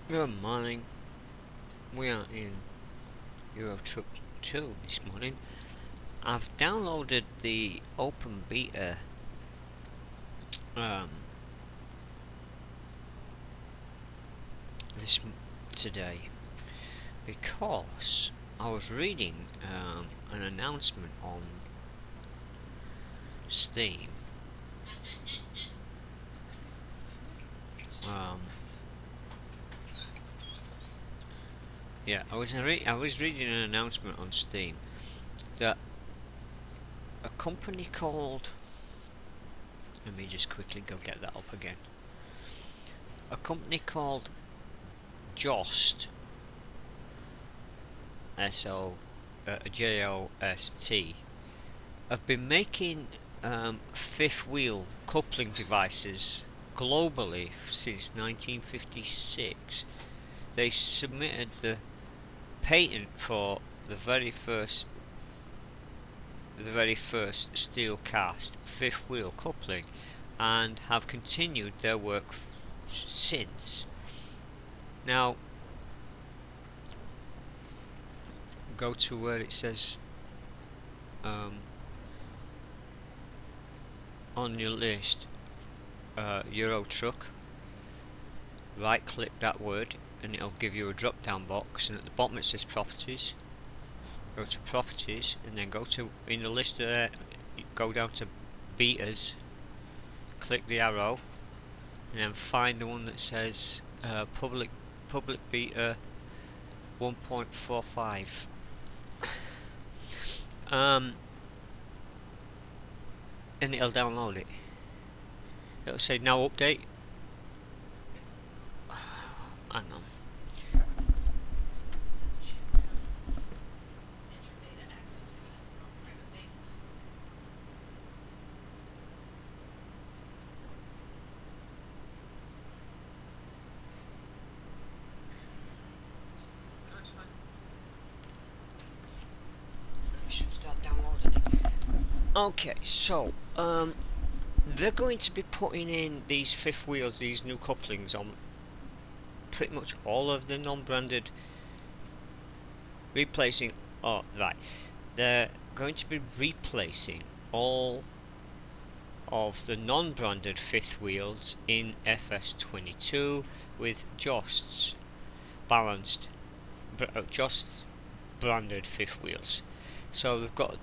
Good morning. We are in Euro Truck 2 this morning. I've downloaded the open beta um, this today because I was reading an announcement on Steam. Um, I was reading an announcement on Steam that a company called, let me just quickly go get that up again. A company called Jost, Jost, have been making fifth wheel coupling devices globally since 1956. They submitted the patent for the very first steel cast fifth wheel coupling and have continued their work since. Now go to where it says on your list Euro Truck, right click that word and it'll give you a drop down box, and at the bottom it says properties. Go to properties and then go to, in the list there, go down to betas, click the arrow and then find the one that says public beta 1.45. And it'll download it. It'll say now update. Hang on. Should start downloading it. Okay, so they're going to be putting in these fifth wheels, these new couplings on pretty much all of the non-branded, replacing. Oh, right. They're going to be replacing all of the non-branded fifth wheels in FS22 with Jost's balanced, Jost branded fifth wheels. So they've got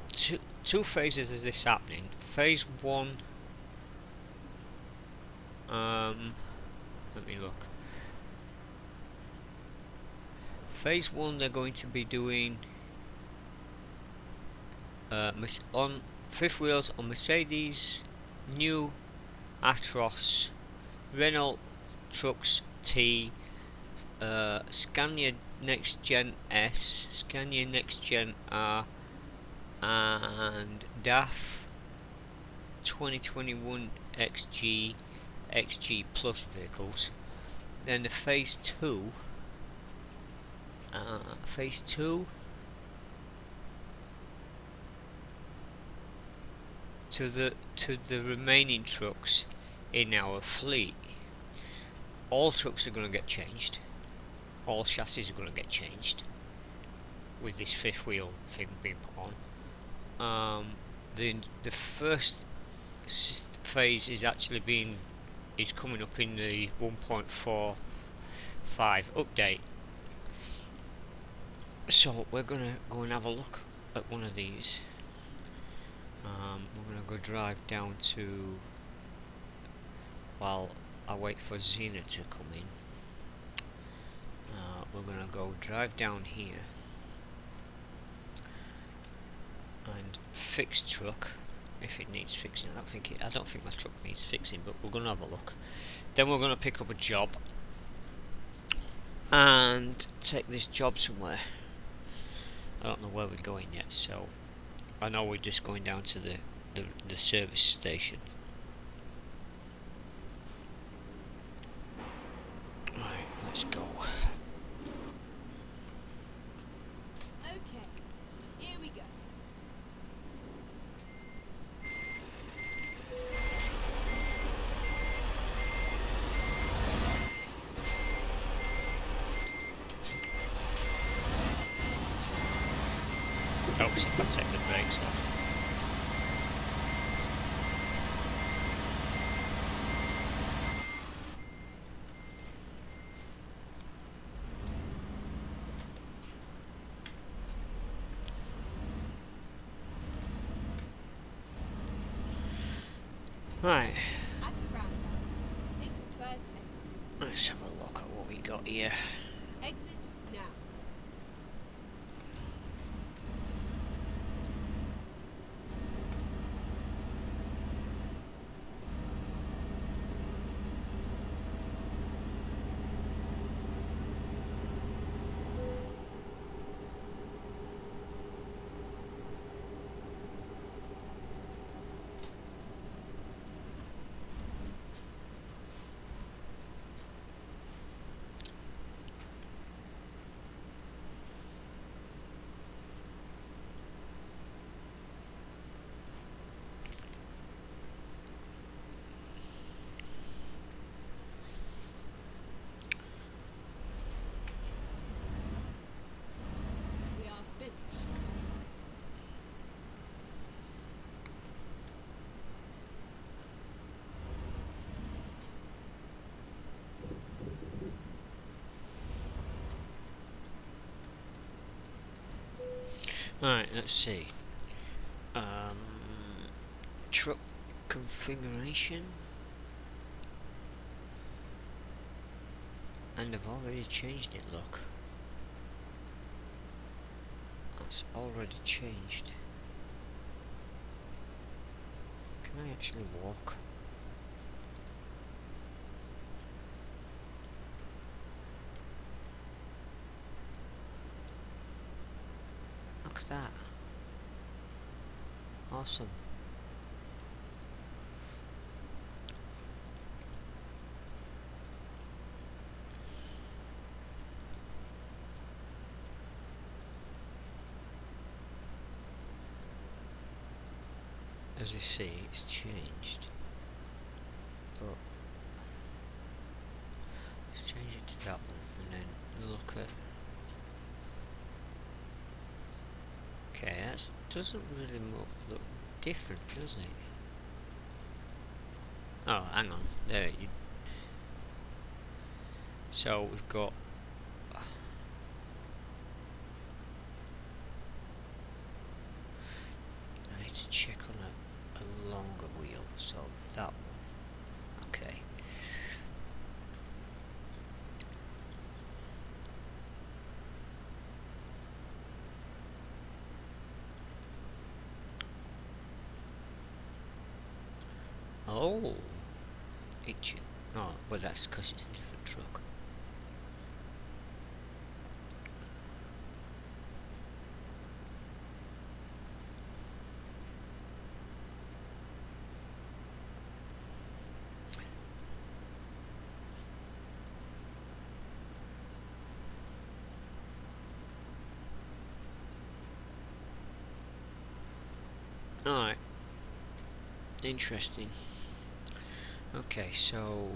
two phases of this happening. Phase 1, let me look. Phase 1 they're going to be doing on fifth wheels on Mercedes, new Actros, Renault Trucks T, Scania Next Gen S, Scania Next Gen R, and DAF 2021 XG Plus vehicles. Then the phase 2 to the remaining trucks in our fleet. All trucks are going to get changed. All chassis are going to get changed with this fifth wheel thing being put on. The first phase is actually coming up in the 1.45 update. So we're gonna go and have a look at one of these. We're gonna go drive down to, while I wait for Xena to come in. We're gonna go drive down here and fix truck if it needs fixing. I don't think my truck needs fixing, but we're gonna have a look. Then we're gonna pick up a job and take this job somewhere. I don't know where we're going yet, so I know we're just going down to the service station. Right, let's go. Okay, here we go. helps if I take the brakes off. Right, At the roundabout, take the first exit. let's have a look at what we got here. Exit now. We are finished. Right, let's see. Truck configuration. And I've already changed it, look. That's already changed. Can I actually walk? Look at that. Awesome. As you see, it's changed. But let's change it to that one and then look at. Okay, that doesn't really look different, does it? Oh, hang on. There you. So we've got. I need to check on a longer wheel. So that one. Okay. Oh, itching. Oh, well that's because it's a different truck. Alright. Interesting. Okay, so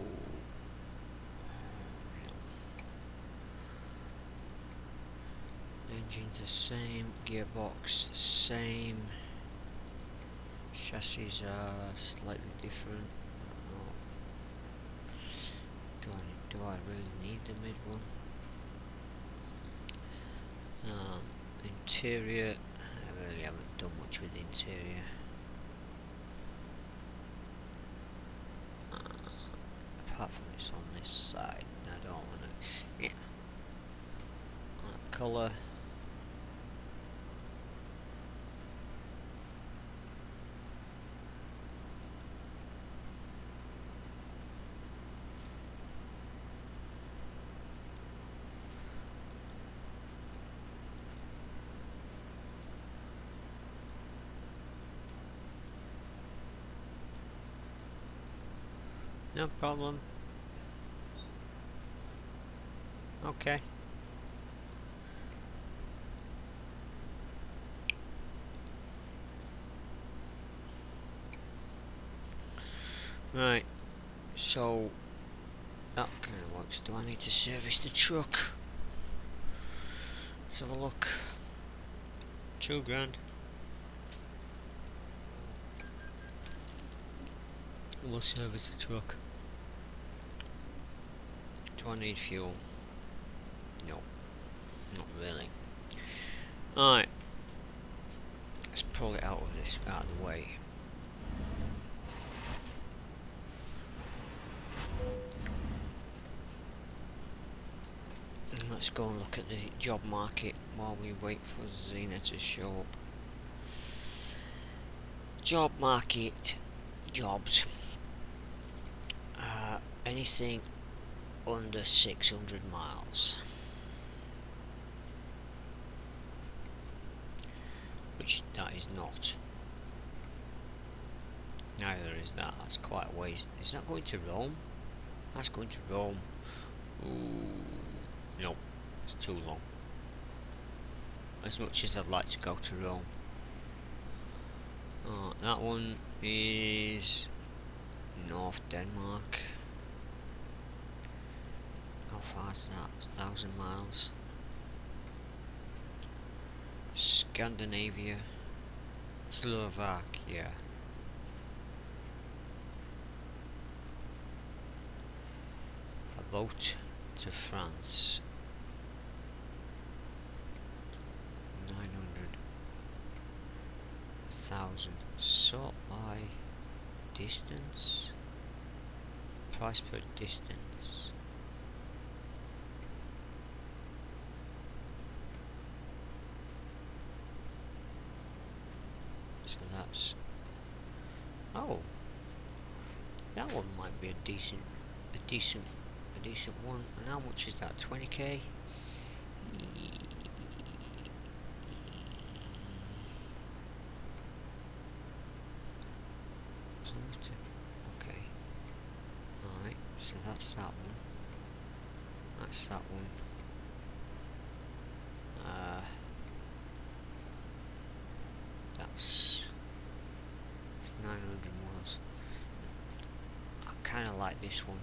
engine's the same, gearbox the same, chassis are slightly different. Do I really need the mid one? Interior, I really haven't done much with the interior. Apart from this on this side, I don't want to. Yeah. Colour. No problem. Okay. Right. So that kind of works. Do I need to service the truck? Let's have a look. £2 grand. We'll service the truck. Do I need fuel? No, not really. Alright, let's pull it out of the way. And let's go and look at the job market while we wait for Xena to show up. Job market, jobs. Anything under 600 miles. Which that is not. Neither is that. That's quite a ways. Is that going to Rome? That's going to Rome. Ooh, no, it's too long. As much as I'd like to go to Rome. That one is North Denmark. How far is that? 1,000 miles. Scandinavia. Slovakia. A boat to France. 900. 1,000. Sort by distance. Price per distance. So that's, oh, that one might be a decent one. And how much is that? 20k. Okay. Alright, so that's that one. That's that one. It's 900 miles. I kind of like this one.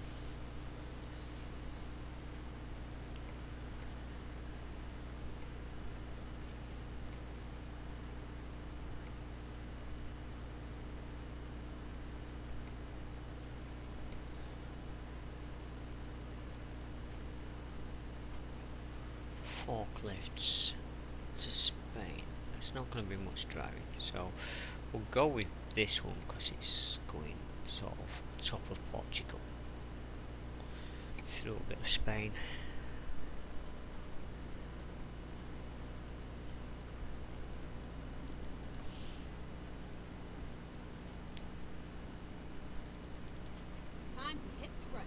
Forklifts to Spain. It's not going to be much driving, so we'll go with this one because it's going sort of top of Portugal through a bit of Spain. Time to hit the road.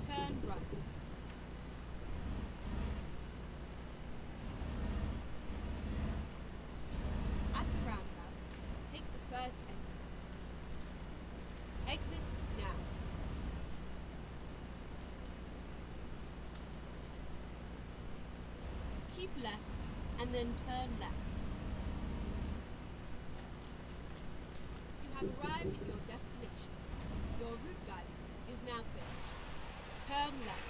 Turn right. At the roundabout, take the first exit. Exit now. Keep left and then turn left. You have arrived at your destination. Your route guidance is now finished. Turn left.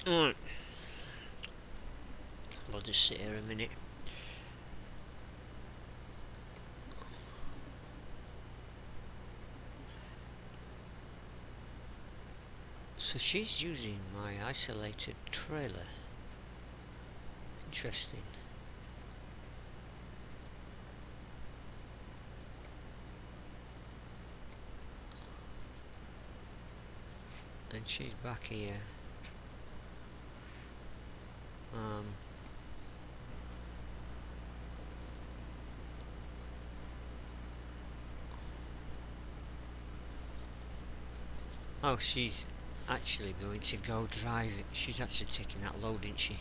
Alright, we'll just sit here a minute. So she's using my isolated trailer. Interesting. And she's back here. Oh, she's actually going to go drive it. She's actually taking that load, isn't she?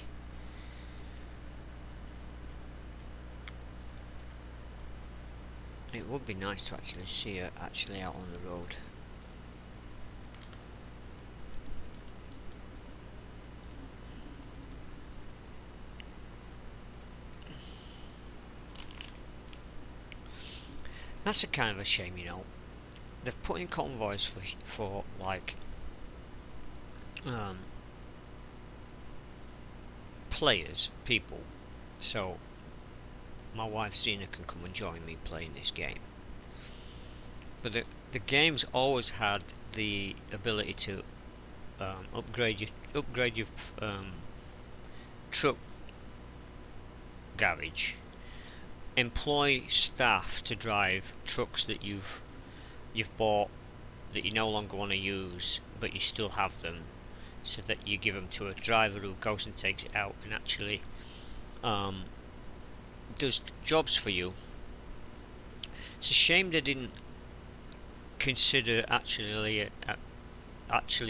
It would be nice to actually see her actually out on the road. That's a kind of a shame, you know. They've put in convoys for like players, people. So my wife Zena can come and join me playing this game. But the game's always had the ability to upgrade your truck garage, employ staff to drive trucks that you've bought that you no longer want to use, but you still have them, so that you give them to a driver who goes and takes it out and actually does jobs for you. It's a shame they didn't consider actually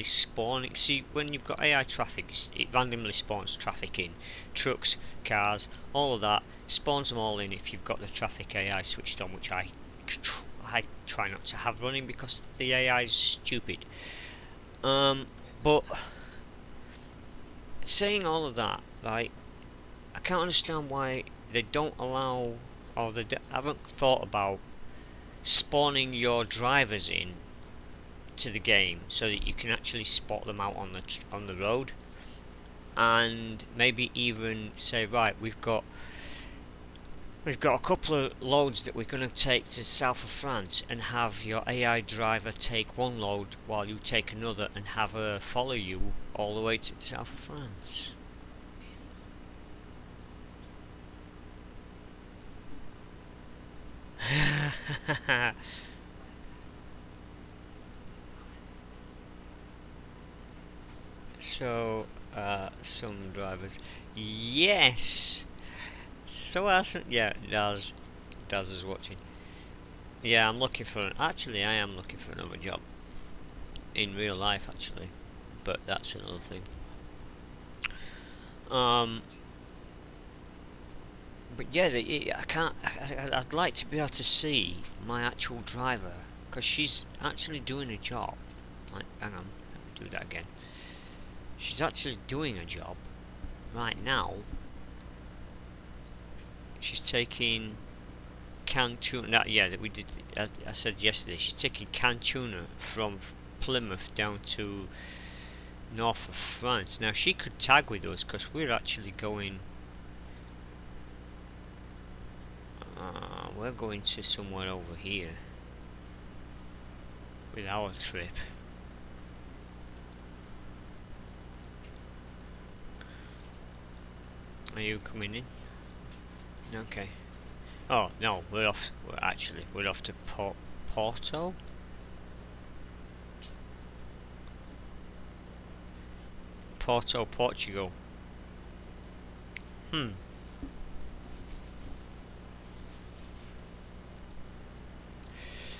spawning. See, when you've got AI traffic, it randomly spawns traffic in. Trucks, cars, all of that, spawns them all in if you've got the traffic AI switched on, which I try not to have running because the AI is stupid. But saying all of that, right, I can't understand why they don't allow, or they haven't thought about spawning your drivers in to the game so that you can actually spot them out on the road, and maybe even say, right, we've got a couple of loads that we're going to take to the south of France, and have your AI driver take one load while you take another, and have her follow you all the way to the south of France. So, some drivers, yes. So awesome, yeah. Daz is watching. Yeah, I'm looking for. Actually, I am looking for another job in real life, actually, but that's another thing. But yeah, I can't. I'd like to be able to see my actual driver, because she's actually doing a job. Like, hang on, let me do that again. She's actually doing a job right now. She's taking canned tuna. Yeah, that we did. I said yesterday. She's taking canned tuna from Plymouth down to north of France. Now she could tag with us because we're actually going. We're going to somewhere over here with our trip. Are you coming in? Okay. Oh no, we're off. We're off to Porto. Porto, Portugal.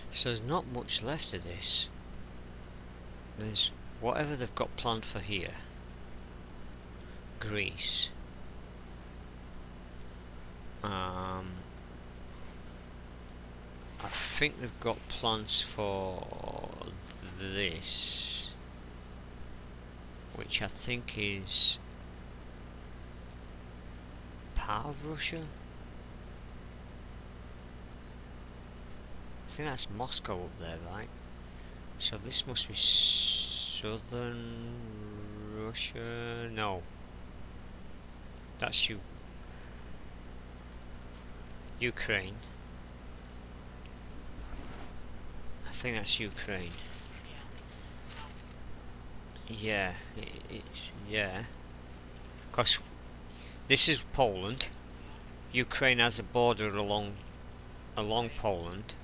So there's not much left of this. There's whatever they've got planned for here. Greece. I think they've got plans for this, which I think is part of Russia. I think that's Moscow up there, right? So this must be southern Russia. No, that's Ukraine. I think that's Ukraine. Yeah, it's yeah. Cause this is Poland. Ukraine has a border along Poland.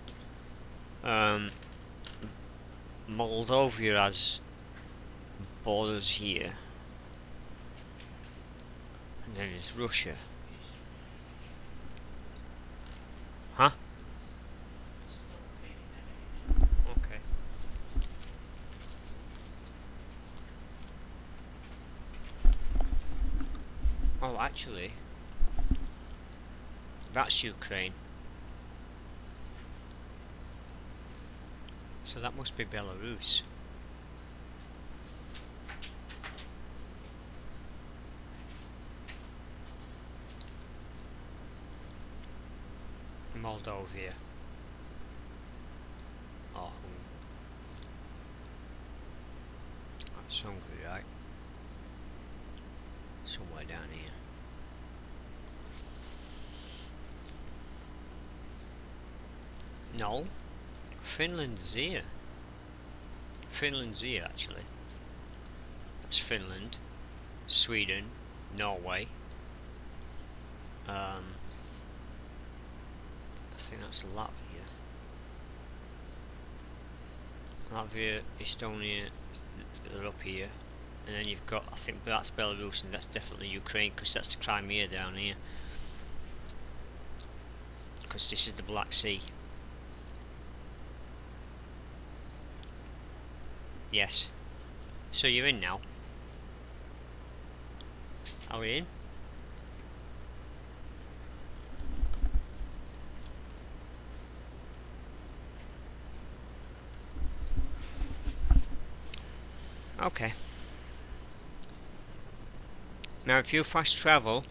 Moldova has borders here, and then it's Russia. Huh? Okay. Oh, actually, that's Ukraine. So that must be Belarus. Moldova. Oh, that's Hungary, right? Somewhere down here. No, Finland's here. Finland's here, actually. That's Finland, Sweden, Norway. I think that's Latvia. Latvia, Estonia, they're up here. And then you've got, I think that's Belarus, and that's definitely Ukraine, because that's the Crimea down here. Because this is the Black Sea. Yes. So you're in now. Are we in? Okay. Now if you fast travel,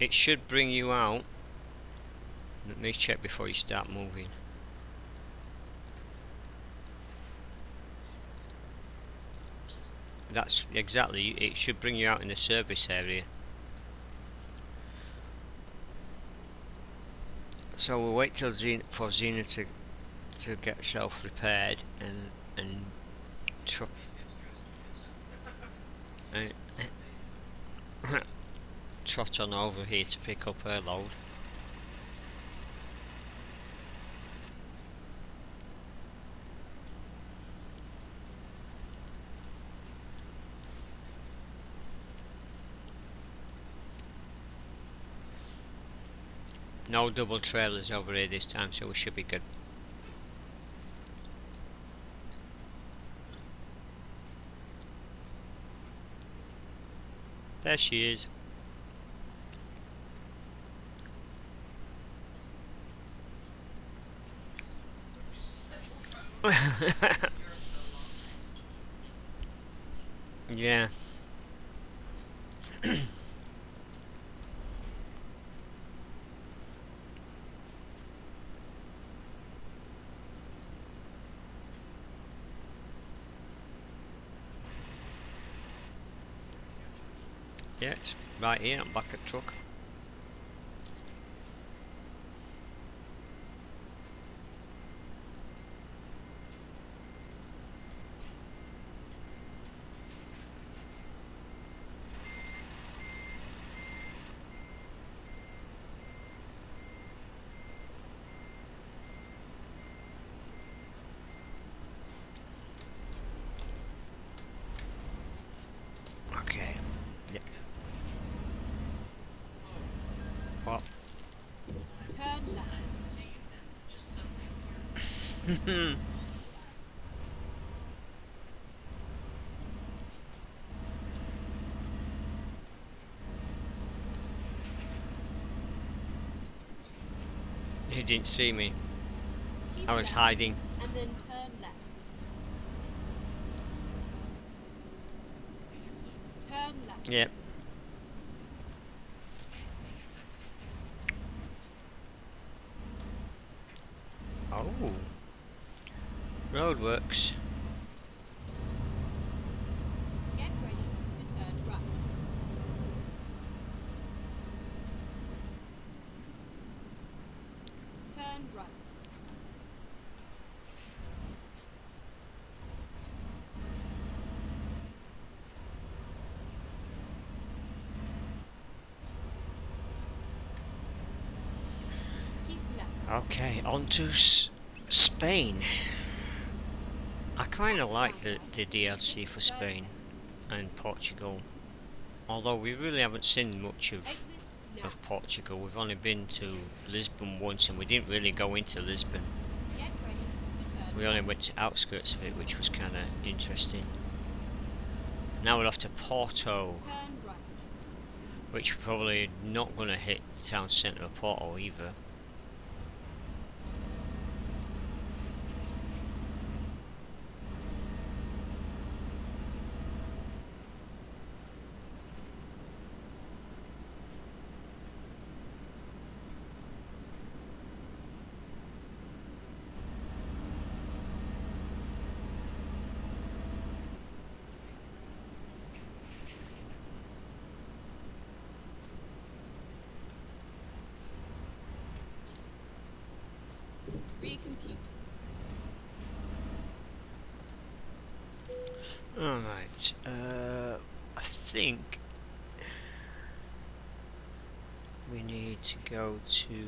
it should bring you out. Let me check before you start moving. That's exactly, it should bring you out in the service area. So we'll wait till for Xena to get self repaired and trot on over here to pick up her load. No double trailers over here this time, so we should be good. There she is. Yeah. Yeah, it's right here, I'm back at truck. Okay. Yeah. What? Turn left. He didn't see me. Keep I was left, hiding. and then turn left. Turn left. Yep. Oh. Roadworks. Get ready to turn right. Turn right. Keep left. Okay, on to Spain. I kind of like the DLC for Spain and Portugal. Although we really haven't seen much Exit now. of Portugal. We've only been to Lisbon once, and we didn't really go into Lisbon. Get ready to turn We only went to outskirts of it, which was kind of interesting. Now we're off to Porto. Turn right. which probably not going to hit the town centre of Porto either. Recompute. Alright, I think we need to go to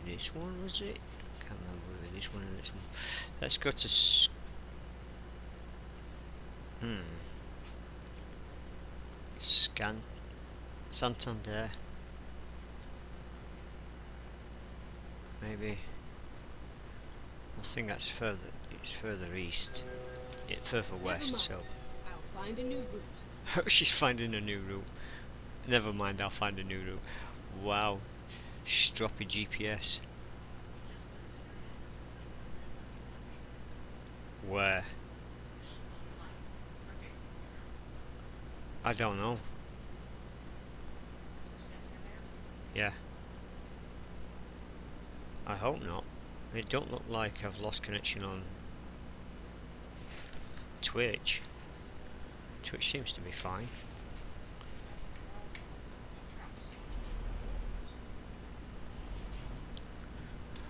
this one, was it? Can't remember whether this one or this one. Let's go to Scan Santander. Maybe. I think that's further. It's further east. Yeah, further west. So I'll find a new route. she's finding a new route. Never mind. I'll find a new route. Wow, stroppy GPS. Where? I don't know. Yeah. I hope not. It don't look like I've lost connection on Twitch. Twitch seems to be fine.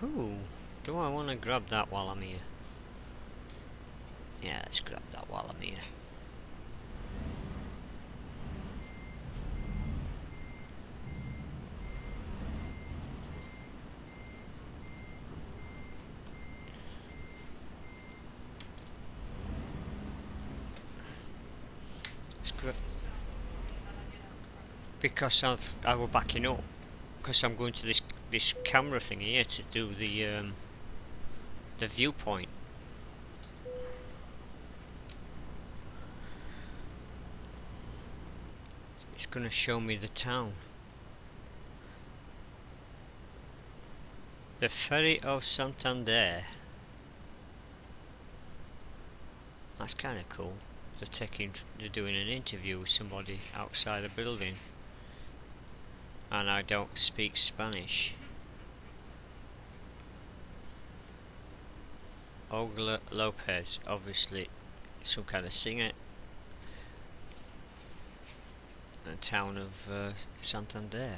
Ooh, do I want to grab that while I'm here? Yeah, let's grab that while I'm here. Because I was backing up, because I'm going to this camera thing here to do the viewpoint. It's going to show me the town. The Ferry of Santander. That's kind of cool. They're doing an interview with somebody outside a building. And I don't speak Spanish. Olga Lopez, obviously some kind of singer. The town of Santander.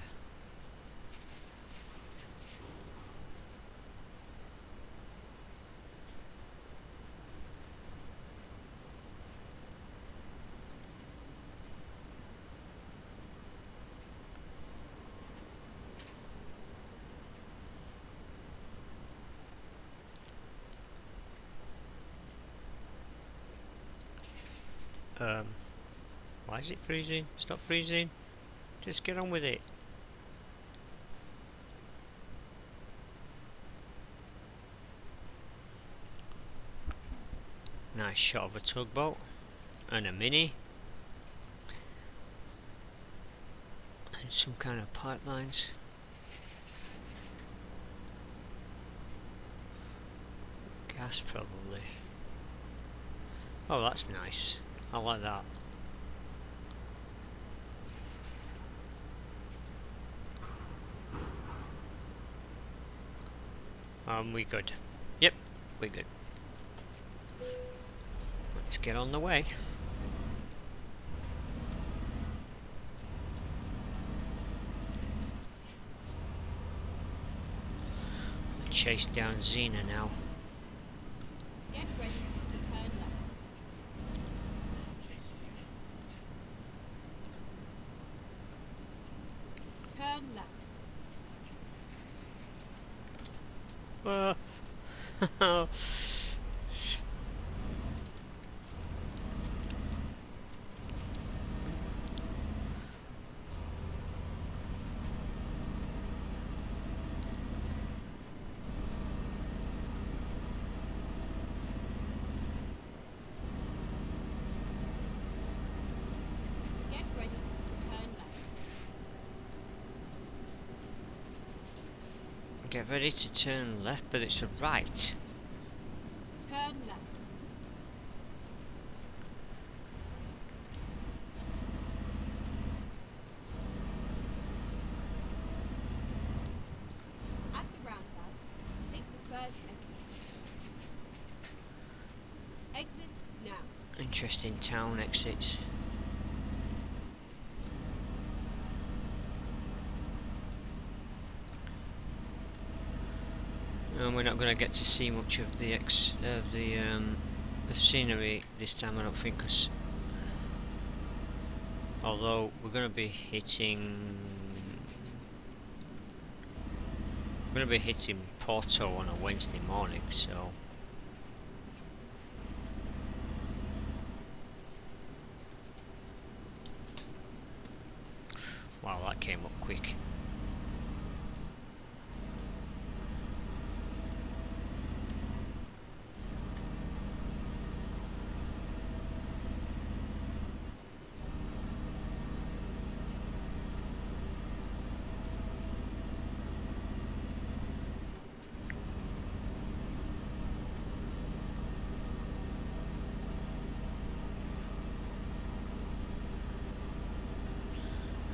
Why is it freezing? Stop freezing. Just get on with it. Nice shot of a tugboat and a mini and some kind of pipelines. Gas probably. Oh, that's nice. I like that. We good. Yep, we're good. Let's get on the way. Chase down Xena now. Get ready to turn left. Turn left. Get ready to turn left. Get ready to turn left, but it's a right. Turn left. At the roundabout, take the first exit. Exit now. Interesting town exits. And we're not going to get to see much of the scenery this time, I don't think, 'cause although we're going to be hitting Porto on a Wednesday morning, so wow, that came up quick.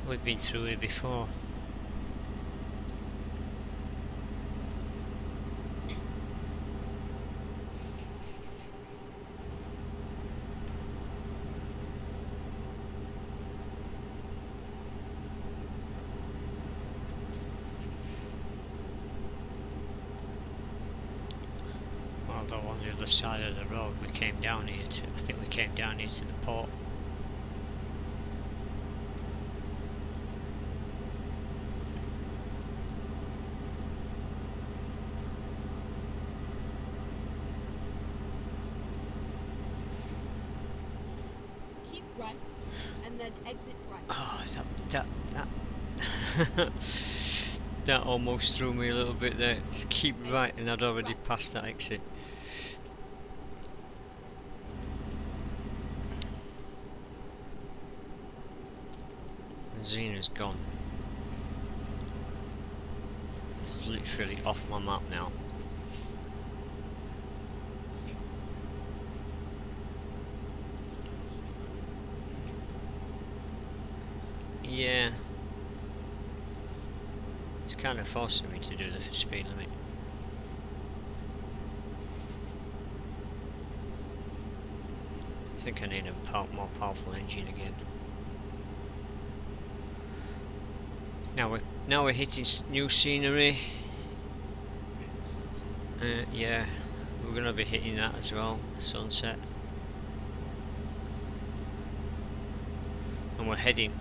We've been through it before. Although on the other side of the road we came down here to, I think we came down here to the port. Keep right, and then exit right. Oh, that that almost threw me a little bit there. Just keep right, and I'd already passed that exit. And Xena's gone. It's literally off my map now. Yeah. It's kind of forcing me to do the speed limit. I think I need a more powerful engine again. Now we're hitting new scenery. Yeah, we're gonna be hitting that as well. Sunset, and we're heading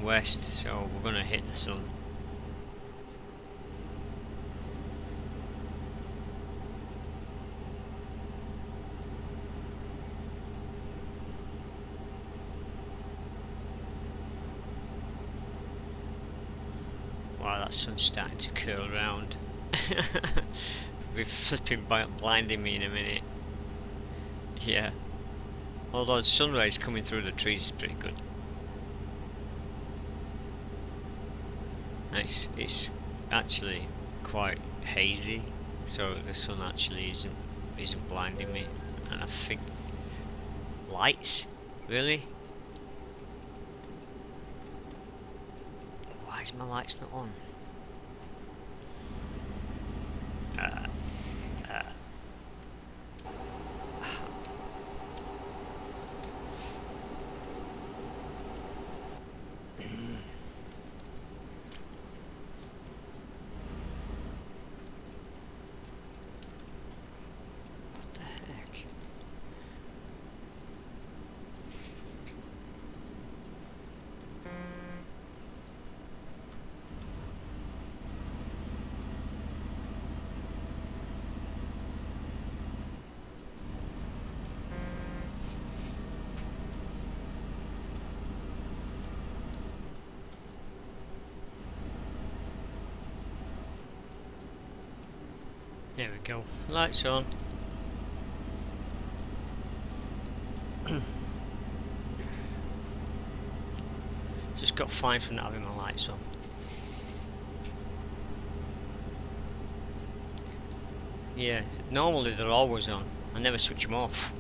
west, so we're gonna hit the sun. Wow, that sun's starting to curl around. Be flipping blinding me in a minute. Yeah. Although the sunrise coming through the trees is pretty good. It's actually quite hazy, so the sun actually isn't blinding me. And I think lights, really? Why is my lights not on? What the heck? There we go. Lights on. Just got fined for not having my lights on. Yeah, normally they're always on. I never switch them off.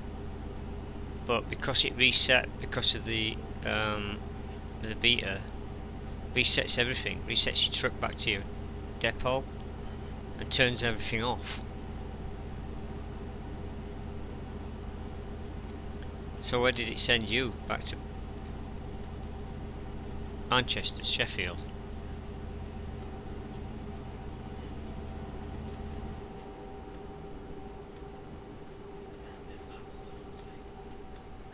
But because it reset, because of the beta, resets everything. Resets your truck back to your depot and turns everything off. So where did it send you? Back to Manchester, Sheffield.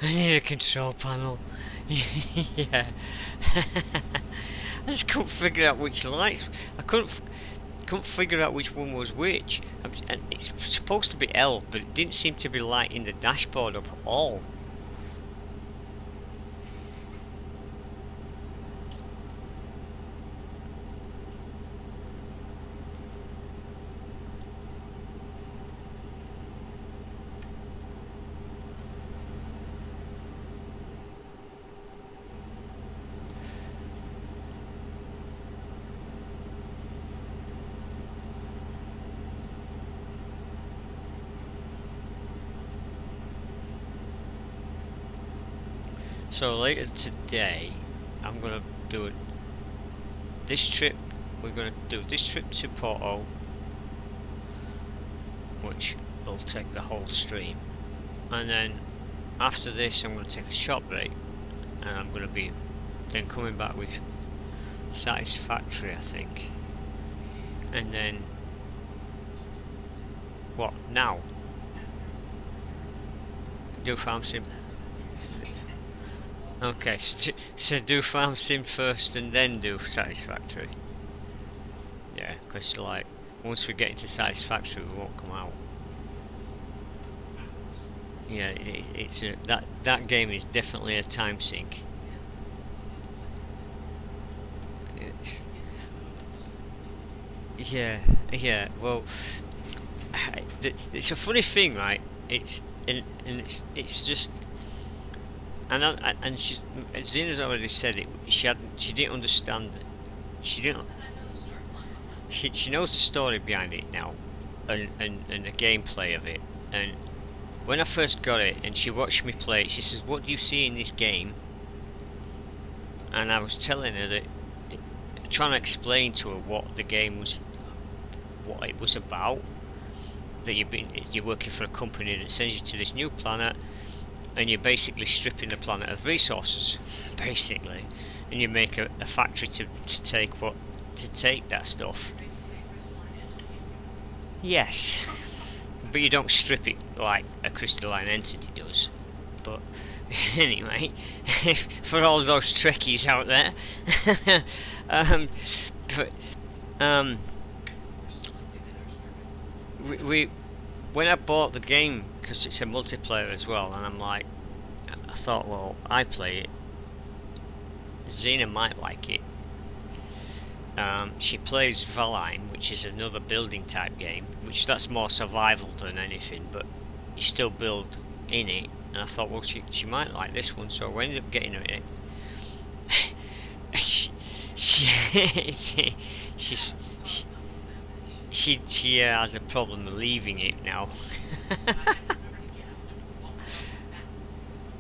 I need a control panel. Yeah. I just couldn't figure out which lights. I couldn't figure out which one was which. And it's supposed to be L, but it didn't seem to be lighting the dashboard up at all. So later today, I'm gonna do it. This trip, we're gonna do this trip to Porto, which will take the whole stream, and then after this, I'm gonna take a short break, and I'm gonna be then coming back with Satisfactory, I think, and then what now? Do Farm Sim. Okay, so do Farm Sim first and then do Satisfactory. Yeah, because like once we get into Satisfactory, we won't come out. Yeah, it's that game is definitely a time sink. Yeah. Well, it's a funny thing, right? It's it's just. And Zena's already said it. She didn't understand. She didn't. She knows the story behind it now, and the gameplay of it. And when I first got it, and she watched me play it, she says, "What do you see in this game?" And I was telling her that, trying to explain to her what the game was, what it was about. That you're working for a company that sends you to this new planet. And you're basically stripping the planet of resources, basically, and you make a factory to take that stuff. Yes, but you don't strip it like a crystalline entity does. But anyway, for all those Trekkies out there, we when I bought the game, because it's a multiplayer as well, and I thought, well, I play it. Xena might like it. She plays Valheim, which is another building type game, which that's more survival than anything, but you still build in it. And I thought, well, she might like this one, so I ended up getting her it. She has a problem leaving it now.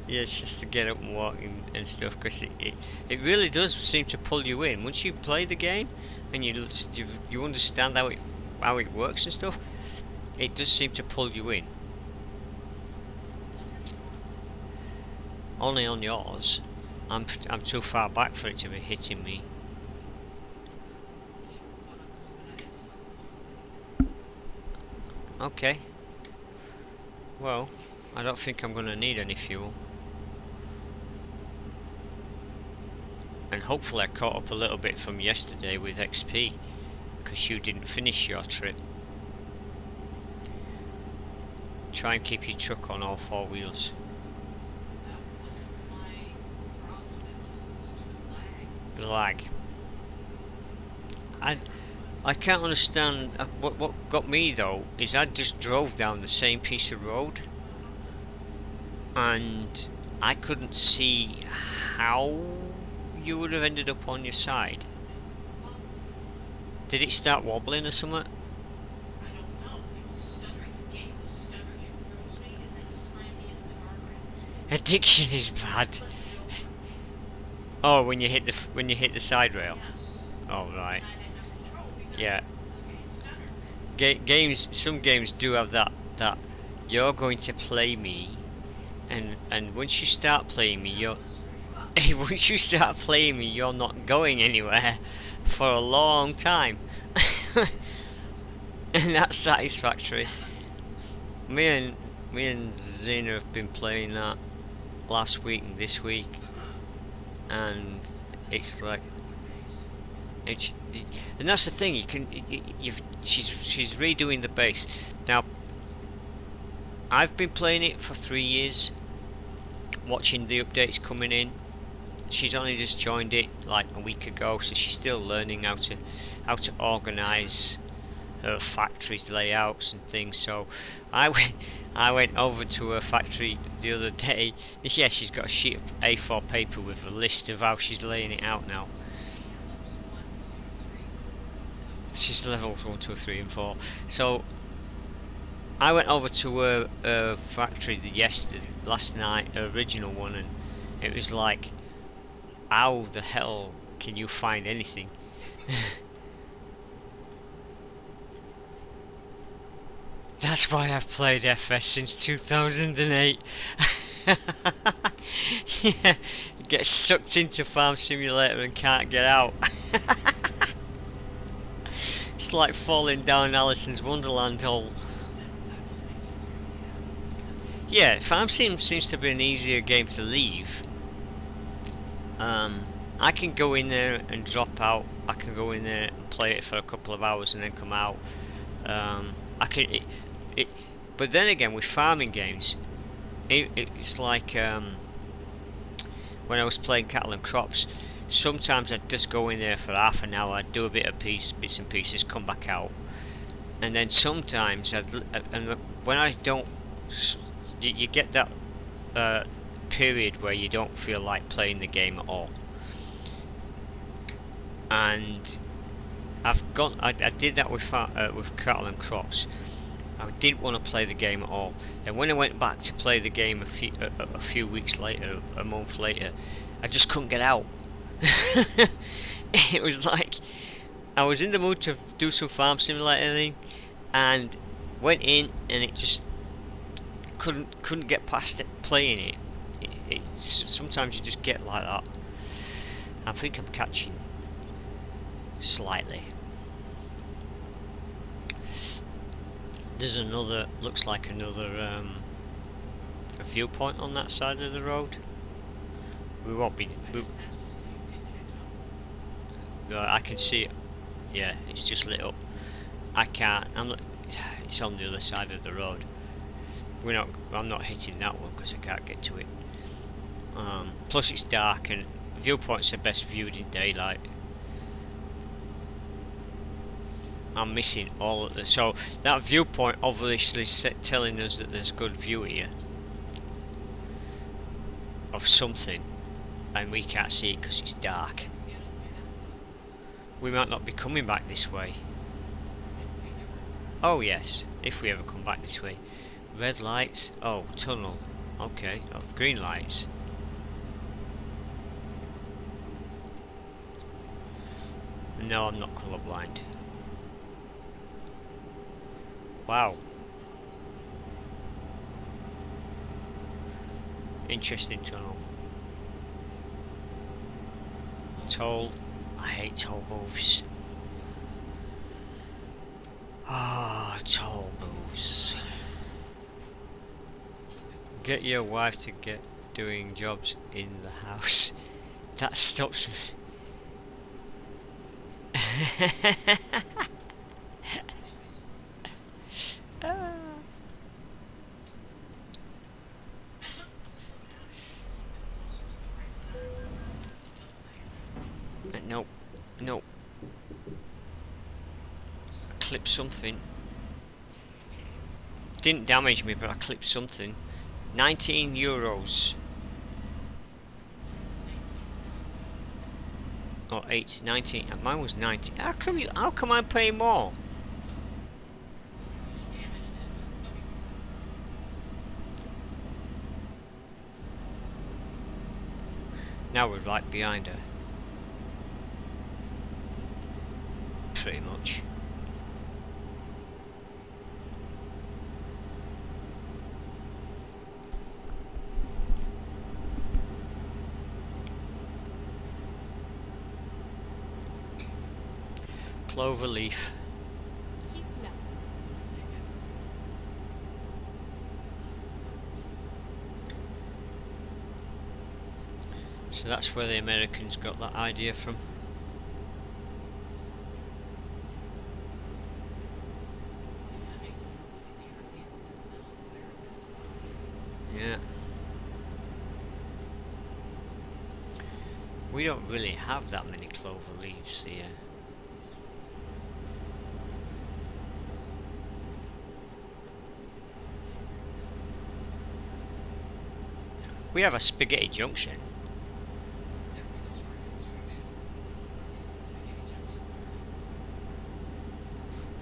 Yeah, it's just to get up and walk and stuff, because it really does seem to pull you in once you play the game and you understand how it works and stuff. It does seem to pull you in. Only on yours, I'm too far back for it to be hitting me. Okay. Well, I don't think I'm going to need any fuel. And hopefully I caught up a little bit from yesterday with XP, because you didn't finish your trip. Try and keep your truck on all four wheels. Lag. I can't understand. What got me though is I just drove down the same piece of road, and I couldn't see how you would have ended up on your side. Did it start wobbling or something? prediction is bad. Oh, when you hit the side rail. Oh right. Yeah. Games. Some games do have that you're going to play me, and once you start playing me, once you start playing me, you're not going anywhere for a long time, and that's satisfactory. Me and Zena have been playing that last week and this week, and it's like, and that's the thing. She's redoing the base now. I've been playing it for 3 years, watching the updates coming in. She's only just joined it like a week ago, so she's still learning how to organise her factory's layouts and things. So I went over to her factory the other day. Yeah, she's got a sheet of A4 paper with a list of how she's laying it out now. She's levels 1, 2, 3 and 4. So I went over to her factory last night, her original one, and it was like, how the hell can you find anything? That's why I've played FS since 2008. Yeah, get sucked into Farm Simulator and can't get out. It's like falling down Alice's Wonderland hole. Yeah, Farm Sim seems to be an easier game to leave. I can go in there and drop out. I can go in there and play it for a couple of hours and then come out. I can, but then again, with farming games, it's like when I was playing Cattle and Crops. Sometimes I'd just go in there for half an hour, I'd do a bits and pieces, come back out, and then sometimes and when I don't, you get that period where you don't feel like playing the game at all. And I did that with Cattle and Crops. I didn't want to play the game at all. And when I went back to play the game a few weeks later, a month later, I just couldn't get out. It was like I was in the mood to do some Farm Simulator thing, and went in, and it just couldn't get past it, playing it. Sometimes you just get like that. I think I'm catching slightly. There's another, looks like another a viewpoint on that side of the road. We won't be. I can see it. Yeah, it's just lit up. I can't. It's on the other side of the road. I'm not hitting that one because I can't get to it. Plus it's dark, and viewpoints are best viewed in daylight. I'm missing all of this. So that viewpoint obviously telling us that there's good view here of something, and we can't see it because it's dark. We might not be coming back this way. Oh yes, if we ever come back this way. Red lights. Oh, tunnel. Okay. Oh, green lights. No, I'm not colourblind. Wow. Interesting tunnel. Toll. I hate toll booths. Ah, toll booths. Get your wife to get doing jobs in the house. That stops me. Nope. Nope. I clipped something. Didn't damage me, but I clipped something. 19 euros. Or 8, 19. Mine was 90. How come I pay more? Now we're right behind her. Pretty much. Cloverleaf. Keep left. So that's where the Americans got that idea from. Yeah. We don't really have that many clover leaves here. We have a Spaghetti Junction.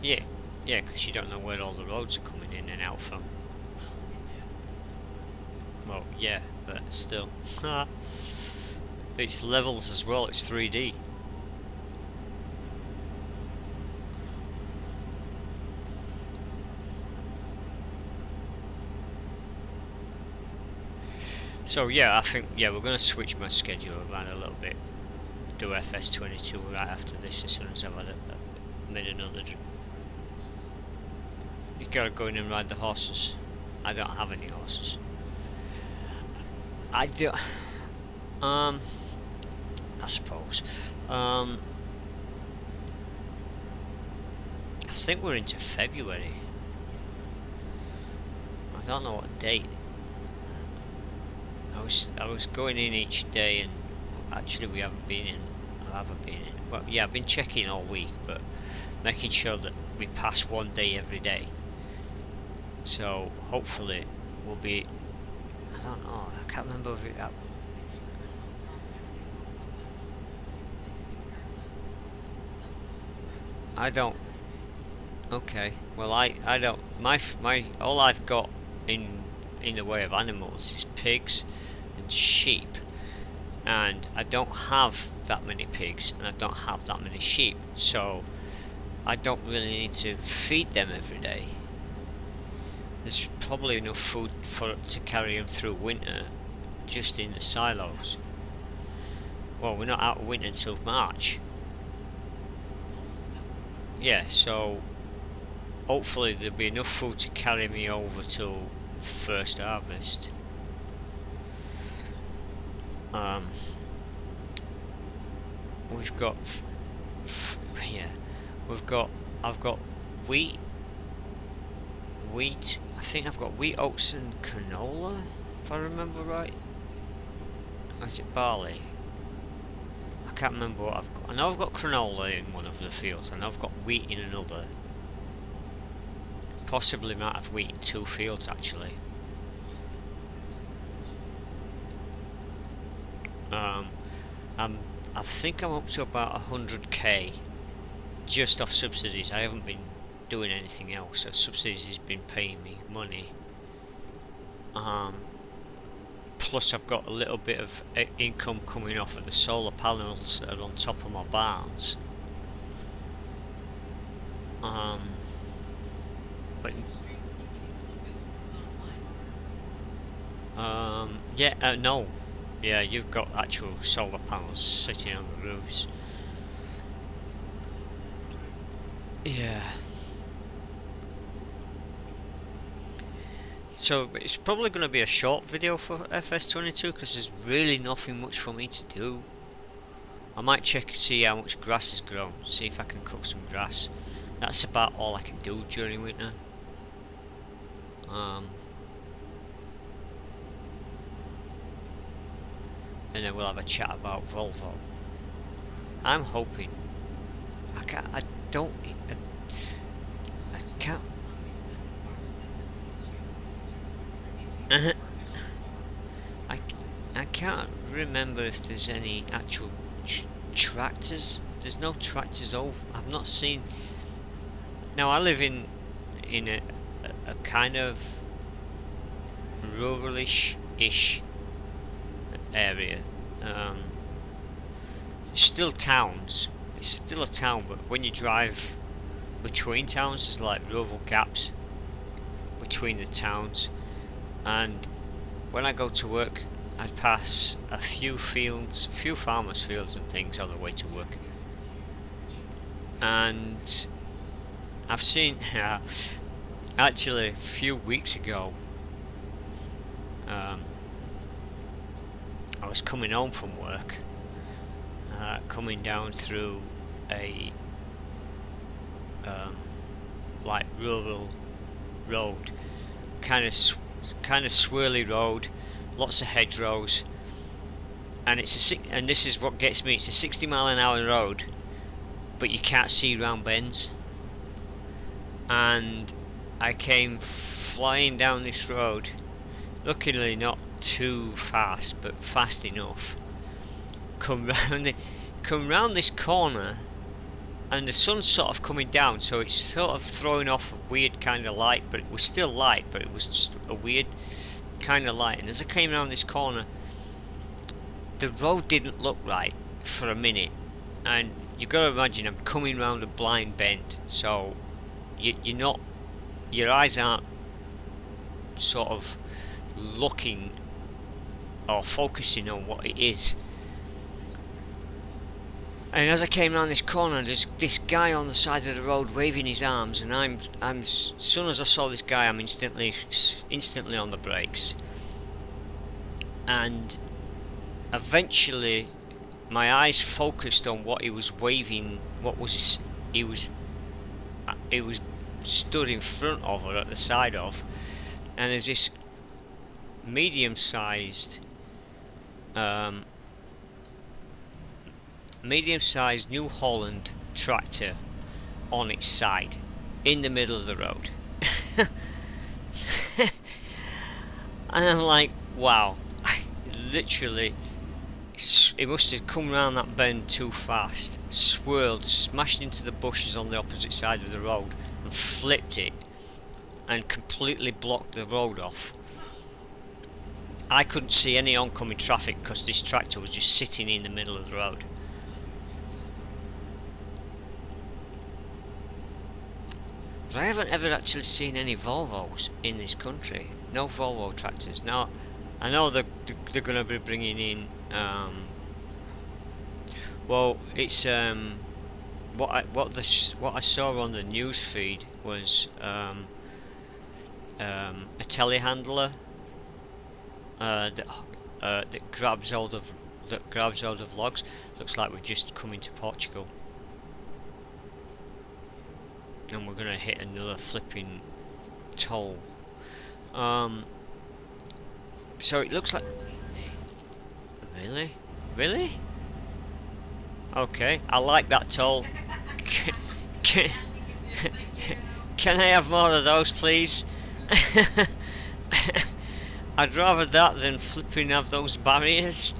Yeah, because you don't know where all the roads are coming in and out from. Well, yeah, but still. It's levels as well, it's 3D. So yeah, I think we're going to switch my schedule around a little bit. Do FS22 right after this as soon as I've made another drink. You gotta go in and ride the horses. I don't have any horses. I do. I suppose. I think we're into February. I don't know what date. I was going in each day, and actually we haven't been in. I haven't been in. Well, yeah, I've been checking all week, but making sure that we pass one day every day. So hopefully we'll be. I don't know. I can't remember if it. I don't. Okay. Well, I don't. My all I've got in the way of animals is pigs and sheep, and I don't have that many pigs and I don't have that many sheep, so I don't really need to feed them every day. There's probably enough food to carry them through winter just in the silos. Well, we're not out of winter until March. Yeah, so hopefully there'll be enough food to carry me over till first harvest. We've got I've got wheat. I think I've got wheat, oats and canola, if I remember right. Or is it barley? I can't remember what I've got. I know I've got canola in one of the fields, and I've got wheat in another. Possibly might have wheat in 2 fields actually. I think I'm up to about 100k just off subsidies. I haven't been doing anything else, so subsidies has been paying me money. Plus I've got a little bit of income coming off of the solar panels that are on top of my barns. But yeah, no. Yeah, you've got actual solar panels sitting on the roofs. Yeah. So it's probably going to be a short video for FS22 because there's really nothing much for me to do. I might check and see how much grass has grown, see if I can cook some grass. That's about all I can do during winter. And then we'll have a chat about Volvo. I'm hoping. I can't. I can't remember if there's any actual tractors. There's no tractors over. I've not seen. Now I live in a kind of ruralish-ish area, um, still towns. It's still a town, but when you drive between towns, there's like rural gaps between the towns. And when I go to work, I pass a few fields, a few farmers' fields and things on the way to work. And I've seen, actually, a few weeks ago, I was coming home from work, coming down through a like rural road, kind of swirly road, lots of hedgerows, and and this is what gets me. It's a 60-mile-an-hour road, but you can't see round bends. And I came flying down this road, luckily not too fast, but fast enough. Come round this corner, and the sun's sort of coming down, so it's sort of throwing off a weird kind of light, but it was still light, but it was just a weird kind of light. And as I came around this corner, the road didn't look right for a minute, and you got to imagine I'm coming round a blind bend, so you're not, your eyes aren't sort of looking or focusing on what it is. And as I came around this corner, there's this guy on the side of the road waving his arms, and I'm as soon as I saw this guy, I'm instantly on the brakes. And eventually, my eyes focused on what he was waving. He was stood in front of or at the side of, and there's this medium-sized New Holland tractor on its side in the middle of the road. And I'm like, wow, literally, it must have come round that bend too fast, swirled, smashed into the bushes on the opposite side of the road, and flipped it, and completely blocked the road off. I couldn't see any oncoming traffic because this tractor was just sitting in the middle of the road. But I haven't ever actually seen any Volvos in this country. No Volvo tractors. Now, I know they're going to be bringing in. Well, it's what I saw on the news feed was a telehandler that grabs hold of logs. Looks like we've just come into Portugal, and we're gonna hit another flipping toll. So it looks like. Really? Okay, I like that toll. Can I have more of those, please? I'd rather that than flipping have those barriers.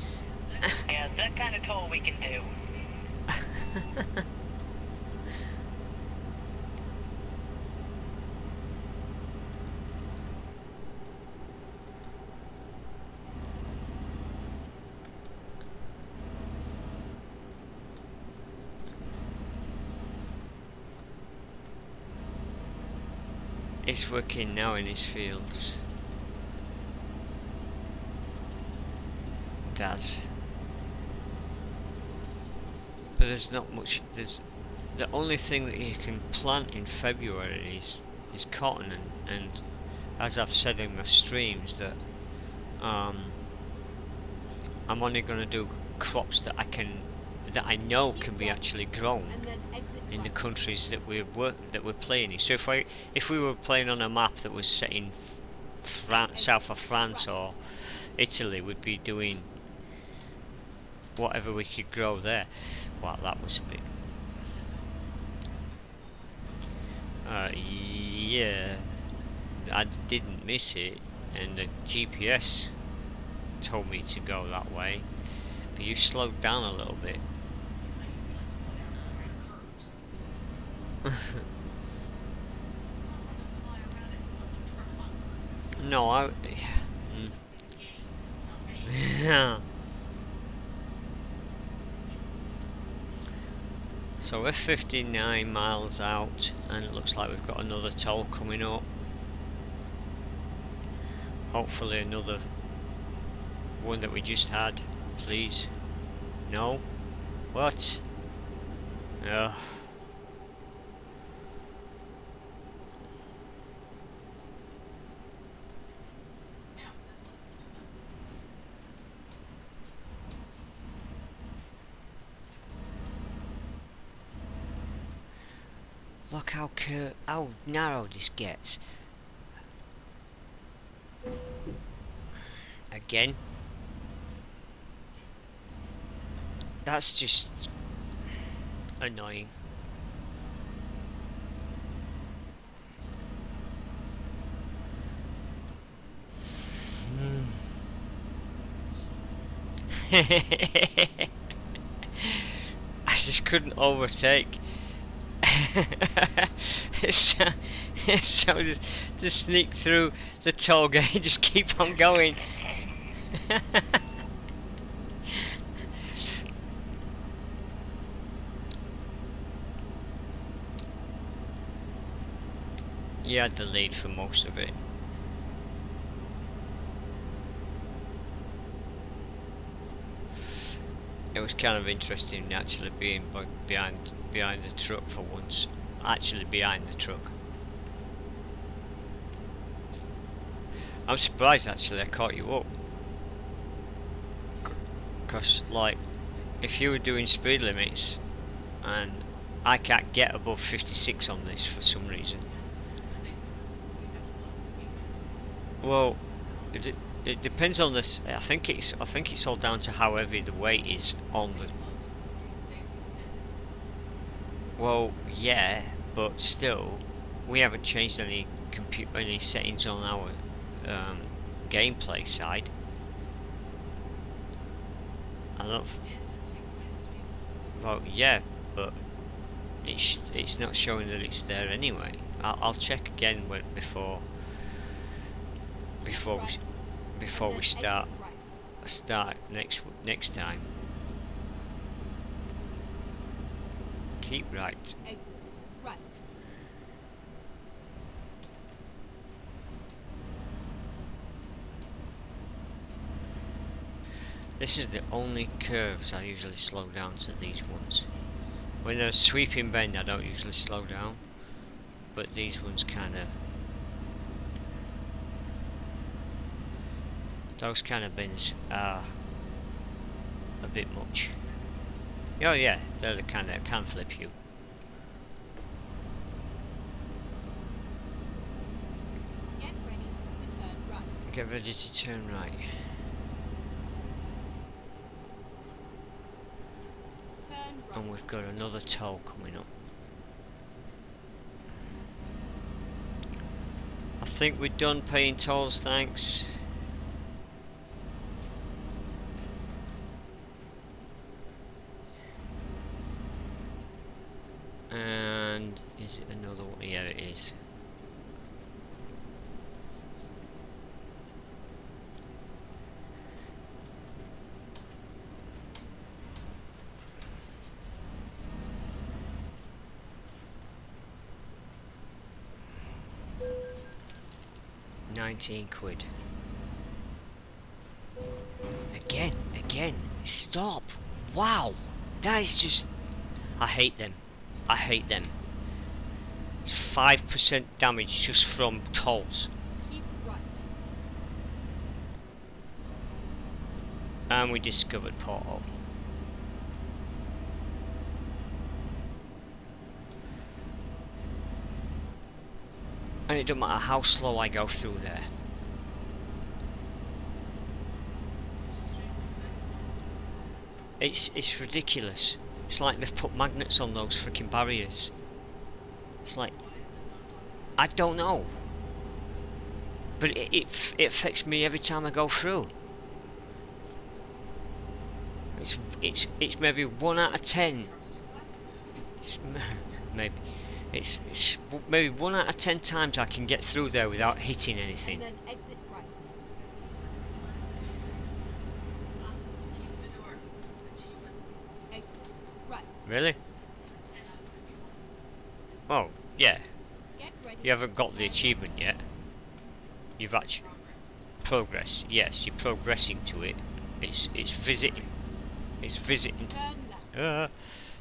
Yeah, that kind of toll we can do. It's working now in his fields. Does. But there's not much. There's the only thing that you can plant in February is cotton, and as I've said in my streams that I'm only going to do crops that I know can be actually grown in the countries that we're playing in. So if we were playing on a map that was set in south of France or Italy, we'd be doing whatever we could grow there. Wow, that was a bit. Yeah, I didn't miss it, and the GPS told me to go that way, but you slowed down a little bit. No, So we're 59 miles out, and it looks like we've got another toll coming up. Hopefully another one that we just had. Please. No? What? Ugh. Look how narrow this gets. Again. That's just annoying. I just couldn't overtake. so just sneak through the toll gate, just keep on going. You had the lead for most of it. It was kind of interesting actually being behind the truck for once. Actually behind the truck. I'm surprised actually I caught you up. Because like, if you were doing speed limits, and I can't get above 56 on this for some reason. Well, it depends on this. I think it's all down to how heavy the weight is on the. Well, yeah, but still, we haven't changed any settings on our gameplay side. I don't. Well, yeah, but it's not showing that it's there anyway. I'll check again before we start next time. Keep right. Exit right. This is the only curves I usually slow down to, these ones. When there's a sweeping bend I don't usually slow down, but these ones kind of, those kind of bends are a bit much. Oh yeah, they're the kind that can flip you. Get ready to turn right. Get ready to turn right. Turn right. And we've got another toll coming up. I think we're done paying tolls, thanks. And is it another one? Yeah, it is. £19. Again, stop! Wow, that is just. I hate them. I hate them. It's 5% damage just from tolls. Keep right. And we discovered Porto. And it doesn't matter how slow I go through there. It's ridiculous. It's like they've put magnets on those freaking barriers. It's like, I don't know, but it affects me every time I go through. It's maybe 1 out of 10. It's maybe 1 out of 10 times I can get through there without hitting anything. And then exit right. Exit right. Really? Oh, yeah. Get ready. You haven't got the achievement yet. You've actually progress. Yes, you're progressing to it. It's visiting. It's visiting. Turn left.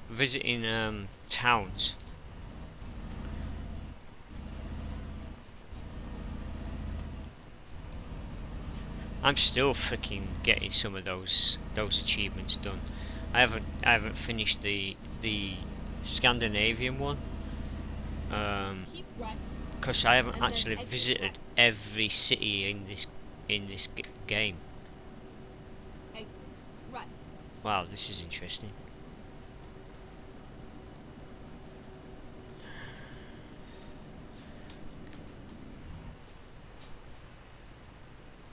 Visiting towns. I'm still freaking getting some of those achievements done. I haven't finished the Scandinavian one. Keep right. Because I haven't And then actually exit visited right. every city in this game. Exit right. Wow, this is interesting.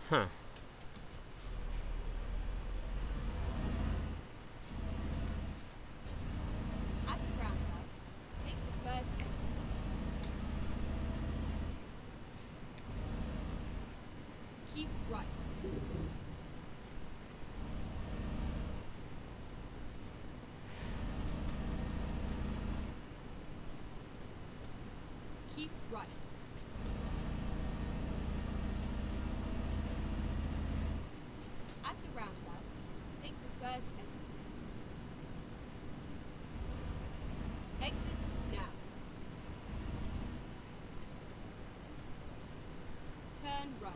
Huh. At the roundabout, take the first exit. Keep right. Keep right. At the roundabout, take the first exit. Exit now. Turn right.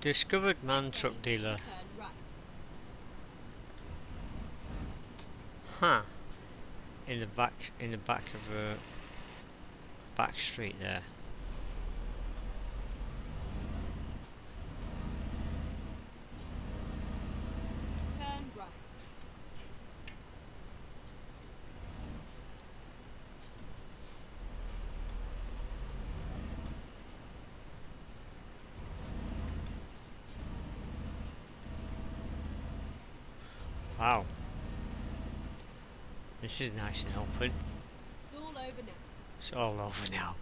Discovered man truck Ready, dealer. Turn right. Huh. In the back of a back street there. Turn right. Wow. This is nice and open. It's all over now. It's all over now.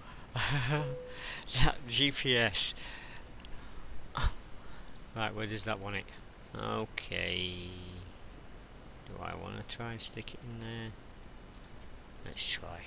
That GPS. Right, where does that want it? Okay. Do I want to try and stick it in there? Let's try.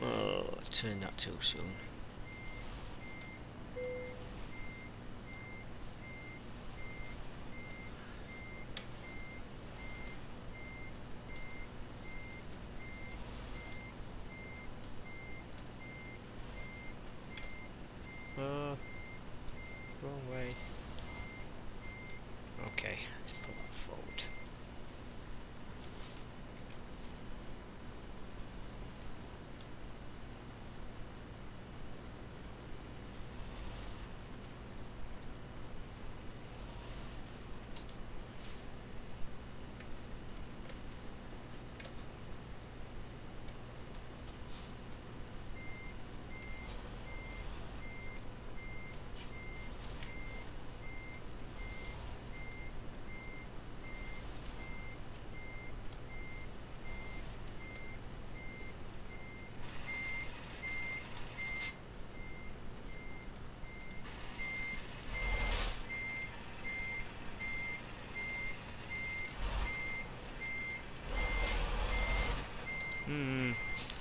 Oh, turn that too soon. Wrong way. Okay, let's pull that forward.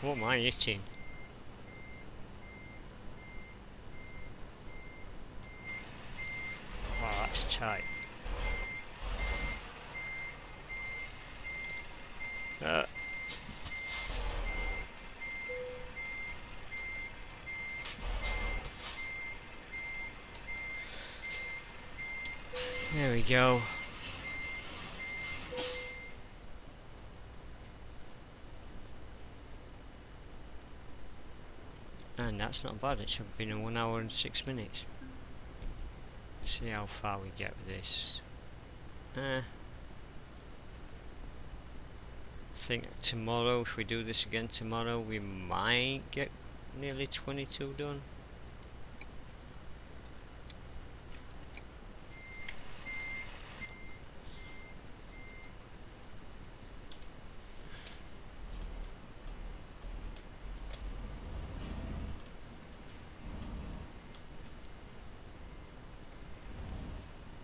What am I hitting? Oh, that's tight. There we go. And that's not bad, it's been 1 hour and 6 minutes. Let's see how far we get with this. I think tomorrow, if we do this again tomorrow, we might get nearly 22 done.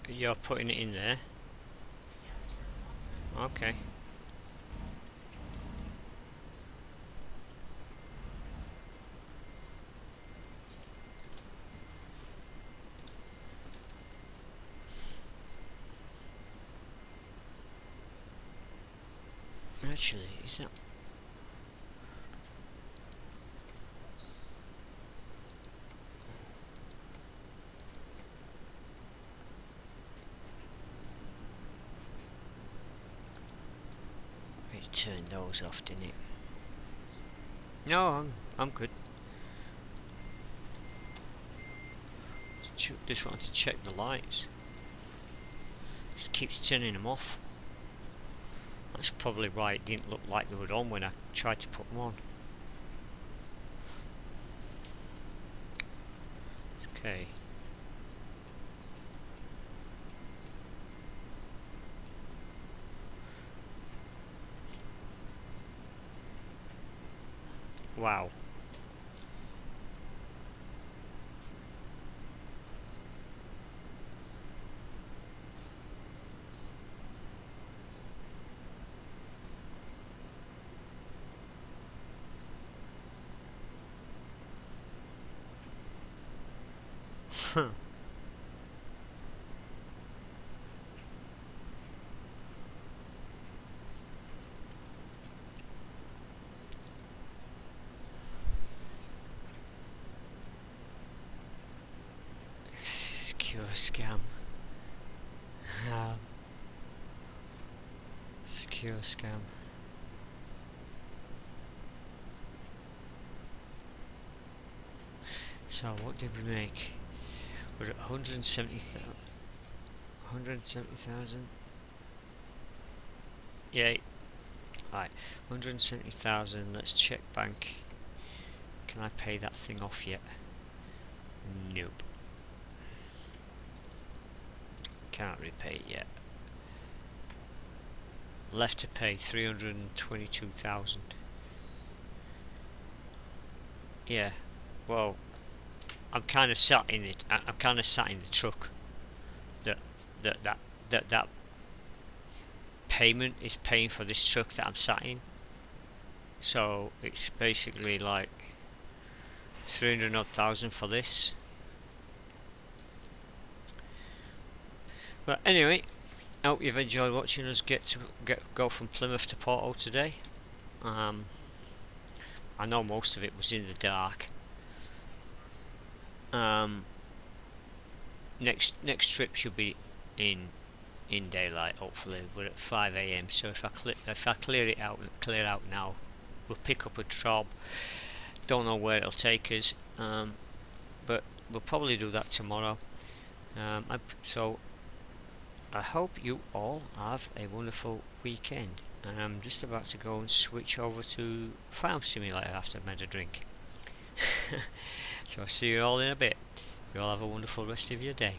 You're putting it in there? Okay. Actually, is that... It turned those off, didn't it? No, I'm good. Just wanted to check the lights. Just keeps turning them off. That's probably why it didn't look like they were on when I tried to put them on. Okay. Wow. Huh. Secure scam. Secure scam. So what did we make? We're at 170,000. 170,000. Yay. Right, 170,000. Let's check bank. Can I pay that thing off yet? Nope. Can't repay it yet. Left to pay 322,000. Yeah. Well, I'm kind of sat in it. I'm kind of sat in the truck. That payment is paying for this truck that I'm sat in. So it's basically like 300 odd thousand for this. But anyway, I hope you've enjoyed watching us go from Plymouth to Porto today. I know most of it was in the dark. Next trip should be in daylight. Hopefully, we're at 5 AM. So if I clear out now, we'll pick up a job. Don't know where it'll take us, but we'll probably do that tomorrow. So I hope you all have a wonderful weekend. And I'm just about to go and switch over to Farm Simulator after I've had a drink. So I'll see you all in a bit. You all have a wonderful rest of your day.